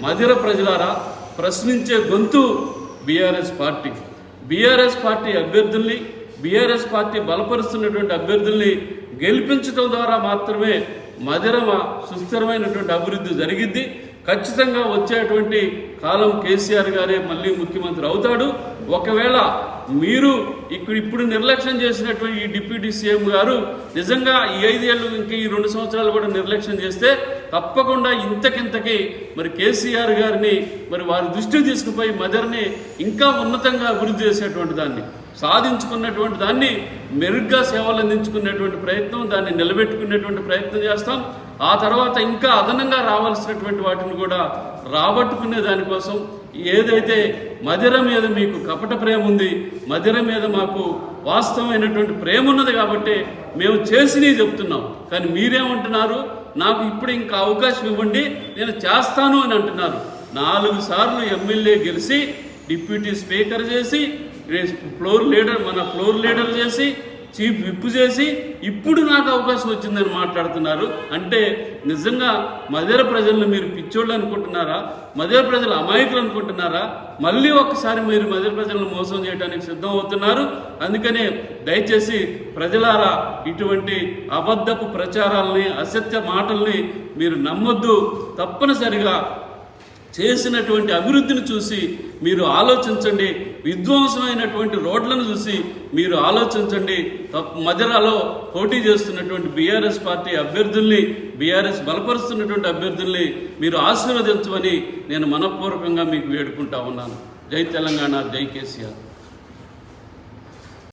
మధిర ప్రజలారా, ప్రశ్నించే గొంతు బీఆర్ఎస్ పార్టీ. బీఆర్ఎస్ పార్టీ అభ్యర్థుల్ని, బీఆర్ఎస్ పార్టీ బలపరుస్తున్నటువంటి అభ్యర్థుల్ని గెలిపించడం ద్వారా మాత్రమే మధిర సుస్థిరమైనటువంటి అభివృద్ధి జరిగిద్ది. ఖచ్చితంగా వచ్చేటువంటి కాలం కేసీఆర్ గారే మళ్ళీ ముఖ్యమంత్రి అవుతాడు. ఒకవేళ మీరు ఇప్పుడు నిర్లక్ష్యం చేసినటువంటి ఈ డిప్యూటీ సీఎం గారు నిజంగా ఈ 5 ఏళ్ళు ఇంకా ఈ 2 సంవత్సరాలు కూడా నిర్లక్ష్యం చేస్తే తప్పకుండా ఇంతకింతకి మరి కేసీఆర్ గారిని మరి వారి దృష్టికి తీసుకుపోయి మదర్ని ఇంకా ఉన్నతంగా అభివృద్ధి చేసేటువంటి దాన్ని, సాధించుకున్నటువంటి దాన్ని మెరుగ్గా సేవలు అందించుకునేటువంటి ప్రయత్నం, దాన్ని నిలబెట్టుకునేటువంటి ప్రయత్నం చేస్తాం. ఆ తర్వాత ఇంకా అదనంగా రావాల్సినటువంటి వాటిని కూడా రాబట్టుకునే దానికోసం ఏదైతే మధిర మీద మీకు కపట ప్రేమ ఉంది, మధిర మీద మాకు వాస్తవమైనటువంటి ప్రేమ ఉన్నది కాబట్టి మేము చేసినవి చెప్తున్నాం. కానీ మీరేమంటున్నారు, నాకు ఇప్పుడు ఇంకా అవకాశం ఇవ్వండి నేను చేస్తాను అని అంటున్నారు. 4 సార్లు ఎమ్మెల్యే గెలిచి డిప్యూటీ స్పీకర్ చేసి ఫ్లోర్ లీడర్ చేసి చీఫ్ విప్ చేసి ఇప్పుడు నాకు అవకాశం వచ్చిందని మాట్లాడుతున్నారు. అంటే నిజంగా మధిర ప్రజలను మీరు పిచ్చోళ్ళు అనుకుంటున్నారా? మధిర ప్రజలు అమాయకులు అనుకుంటున్నారా? మళ్ళీ ఒక్కసారి మీరు మధిర ప్రజలను మోసం చేయడానికి సిద్ధం అవుతున్నారు. అందుకనే దయచేసి ప్రజలారా, ఇటువంటి అబద్ధపు ప్రచారాలని, అసత్య మాటల్ని మీరు నమ్మొద్దు. తప్పనిసరిగా చేసినటువంటి అభివృద్ధిని చూసి మీరు ఆలోచించండి. విధ్వంసమైనటువంటి రోడ్లను చూసి మీరు ఆలోచించండి. మధిరలో పోటీ చేస్తున్నటువంటి బీఆర్ఎస్ పార్టీ అభ్యర్థుల్ని, బీఆర్ఎస్ బలపరుస్తున్నటువంటి అభ్యర్థుల్ని మీరు ఆశీర్వదించమని నేను మనపూర్వకంగా మీకు వేడుకుంటా ఉన్నాను. జై తెలంగాణ, జై కేసీఆర్.